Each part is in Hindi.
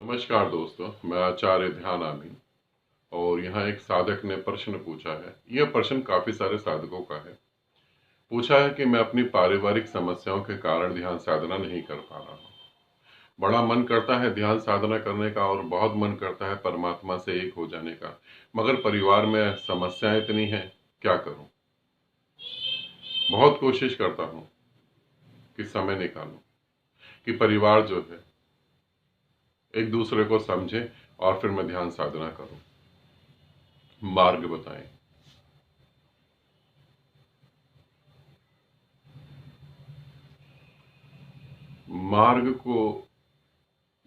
नमस्कार दोस्तों, मैं आचार्य ध्यान आमीन। और यहाँ एक साधक ने प्रश्न पूछा है। यह प्रश्न काफी सारे साधकों का है। पूछा है कि मैं अपनी पारिवारिक समस्याओं के कारण ध्यान साधना नहीं कर पा रहा हूँ। बड़ा मन करता है ध्यान साधना करने का और बहुत मन करता है परमात्मा से एक हो जाने का, मगर परिवार में समस्याएं इतनी हैं, क्या करूं। बहुत कोशिश करता हूं कि समय निकालूं, कि परिवार जो है एक दूसरे को समझे और फिर मैं ध्यान साधना करूं। मार्ग बताएं। मार्ग को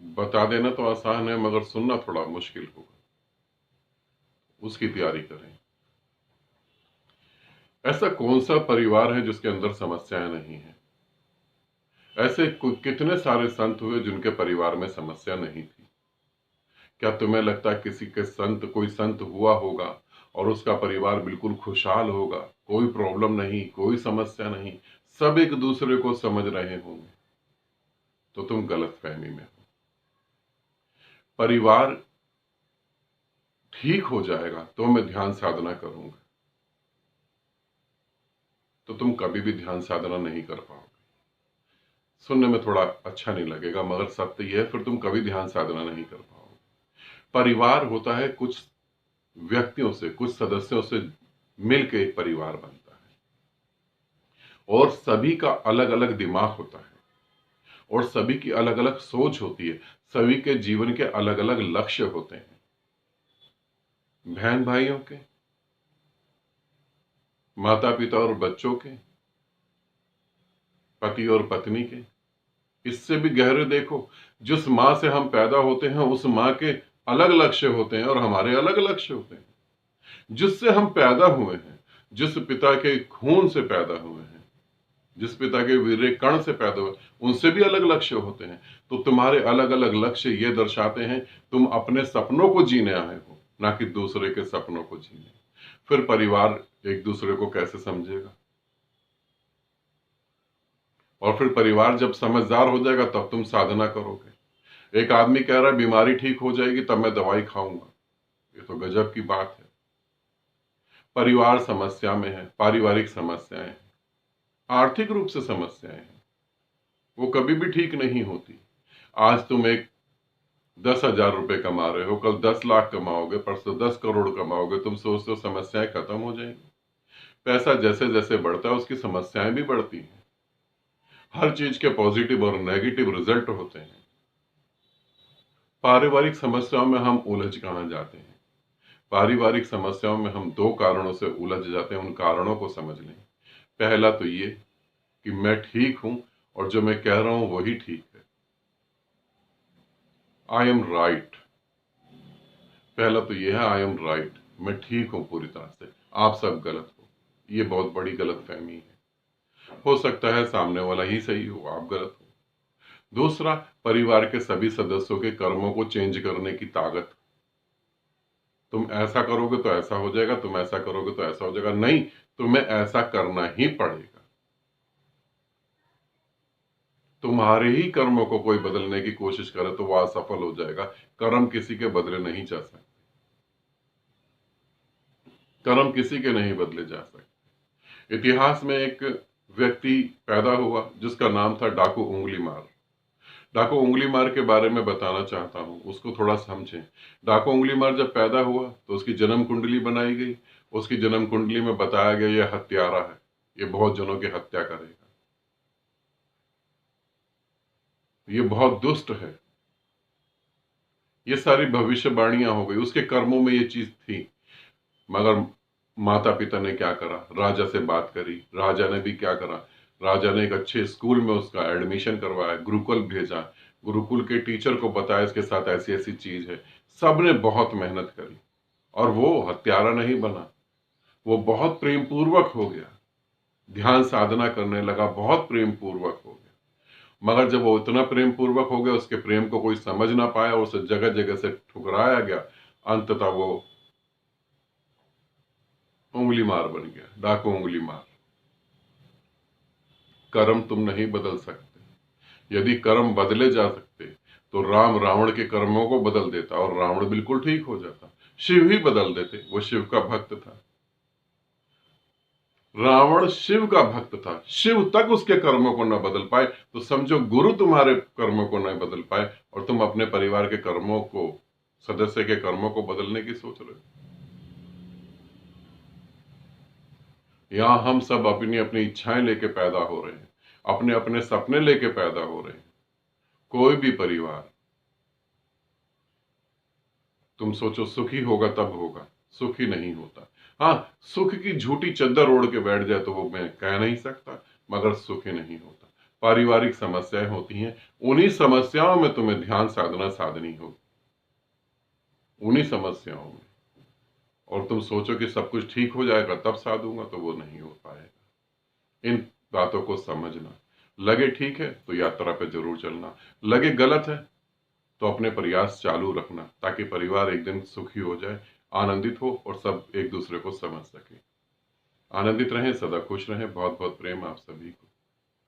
बता देना तो आसान है, मगर सुनना थोड़ा मुश्किल होगा। उसकी तैयारी करें। ऐसा कौन सा परिवार है जिसके अंदर समस्याएं नहीं है? ऐसे कितने सारे संत हुए जिनके परिवार में समस्या नहीं थी। क्या तुम्हें लगता है किसी के संत, कोई संत हुआ होगा और उसका परिवार बिल्कुल खुशहाल होगा, कोई प्रॉब्लम नहीं, कोई समस्या नहीं, सब एक दूसरे को समझ रहे होंगे? तो तुम गलत फहमी में हो। परिवार ठीक हो जाएगा तो मैं ध्यान साधना करूंगा, तो तुम कभी भी ध्यान साधना नहीं कर पाओगे। सुनने में थोड़ा अच्छा नहीं लगेगा, मगर सत्य यह है, फिर तुम कभी ध्यान साधना नहीं कर पाओगे। परिवार होता है कुछ व्यक्तियों से, कुछ सदस्यों से मिलकर एक परिवार बनता है, और सभी का अलग अलग दिमाग होता है, और सभी की अलग अलग सोच होती है, सभी के जीवन के अलग अलग लक्ष्य होते हैं। बहन भाइयों के, माता पिता और बच्चों के, पति और पत्नी के। इससे भी गहरे देखो, जिस माँ से हम पैदा होते हैं उस माँ के अलग लक्ष्य होते हैं और हमारे अलग लक्ष्य होते हैं। जिससे हम पैदा हुए हैं, जिस पिता के खून से पैदा हुए हैं, जिस पिता के वीर्य कण से पैदा हुए, उनसे भी अलग लक्ष्य होते हैं। तो तुम्हारे अलग अलग लक्ष्य ये दर्शाते हैं तुम अपने सपनों को जीने आए हो, ना कि दूसरे के सपनों को जीने। फिर परिवार एक दूसरे को कैसे समझेगा? और फिर परिवार जब समझदार हो जाएगा तब तुम साधना करोगे। एक आदमी कह रहा है बीमारी ठीक हो जाएगी तब मैं दवाई खाऊंगा, ये तो गजब की बात है। परिवार समस्या में है, पारिवारिक समस्याएं हैं, आर्थिक रूप से समस्याएं हैं, वो कभी भी ठीक नहीं होती। आज तुम एक 10,000 रुपए कमा रहे हो, कल 10 लाख कमाओगे, परसों 10 करोड़ कमाओगे, तुम सोचते हो समस्याएं खत्म हो जाएंगी। पैसा जैसे जैसे बढ़ता है उसकी समस्याएं भी बढ़ती हैं। हर चीज के पॉजिटिव और नेगेटिव रिजल्ट होते हैं। पारिवारिक समस्याओं में हम उलझ कहां जाते हैं? पारिवारिक समस्याओं में हम दो कारणों से उलझ जाते हैं, उन कारणों को समझ लें। पहला तो ये कि मैं ठीक हूं और जो मैं कह रहा हूं वही ठीक है। I am right. पहला तो ये है, आई एम राइट, मैं ठीक हूं पूरी तरह से, आप सब गलत हो। ये बहुत बड़ी गलत फहमी है। हो सकता है सामने वाला ही सही हो, आप गलत हो। दूसरा, परिवार के सभी सदस्यों के कर्मों को चेंज करने की ताकत। तुम ऐसा करोगे तो ऐसा हो जाएगा, तुम ऐसा करोगे तो ऐसा हो जाएगा, नहीं, तुम्हें ऐसा करना ही पड़ेगा। तुम्हारे ही कर्मों को कोई बदलने की कोशिश करे तो वह असफल हो जाएगा। कर्म किसी के बदले नहीं जा सकते, कर्म किसी के नहीं बदले जा सकते। इतिहास में एक व्यक्ति पैदा हुआ जिसका नाम था डाकू उंगली मार। डाकू उंगली मार के बारे में बताना चाहता हूं, उसको थोड़ा समझें। डाकू उंगली मार जब पैदा हुआ तो उसकी जन्म कुंडली बनाई गई। उसकी जन्म कुंडली में बताया गया यह हत्यारा है, ये बहुत जनों की हत्या करेगा, ये बहुत दुष्ट है। ये सारी भविष्यवाणियां हो गई, उसके कर्मों में ये चीज थी। मगर माता पिता ने क्या करा, राजा से बात करी। राजा ने भी क्या करा, राजा ने एक अच्छे स्कूल में उसका एडमिशन करवाया, गुरुकुल भेजा। गुरुकुल के टीचर को बताया इसके साथ ऐसी ऐसी चीज है। सबने बहुत मेहनत करी और वो हत्यारा नहीं बना, वो बहुत प्रेम पूर्वक हो गया, ध्यान साधना करने लगा, बहुत प्रेम पूर्वक हो गया। मगर जब वो इतना प्रेम पूर्वक हो गया, उसके प्रेम को कोई समझ ना पाया, उसे जगह जगह से ठुकराया गया। अंततः वो उंगली मार बन गया, डाकू उंगली मार। कर्म तुम नहीं बदल सकते। यदि कर्म बदले जा सकते तो राम रावण के कर्मों को बदल देता और रावण बिल्कुल ठीक हो जाता। शिव ही बदल देते, वो शिव का भक्त था। रावण शिव का भक्त था, शिव तक उसके कर्मों को न बदल पाए, तो समझो गुरु तुम्हारे कर्मों को न बदल पाए और तुम अपने परिवार के कर्मों को, सदस्य के कर्मों को बदलने की सोच रहे हो। यहां हम सब अपनी अपनी इच्छाएं लेके पैदा हो रहे हैं, अपने अपने सपने लेके पैदा हो रहे हैं। कोई भी परिवार तुम सोचो सुखी होगा तब होगा, सुखी नहीं होता। हाँ, सुख की झूठी चद्दर ओढ़ के बैठ जाए तो वो मैं कह नहीं सकता, मगर सुखी नहीं होता। पारिवारिक समस्याएं होती हैं, उन्हीं समस्याओं में तुम्हें ध्यान साधना साधनी होगी, उन्हीं समस्याओं में। और तुम सोचो कि सब कुछ ठीक हो जाएगा तब साधूंगा, तो वो नहीं हो पाएगा। इन बातों को समझना। लगे ठीक है तो यात्रा पे जरूर चलना, लगे गलत है तो अपने प्रयास चालू रखना, ताकि परिवार एक दिन सुखी हो जाए, आनंदित हो और सब एक दूसरे को समझ सके। आनंदित रहें, सदा खुश रहें। बहुत बहुत प्रेम आप सभी को।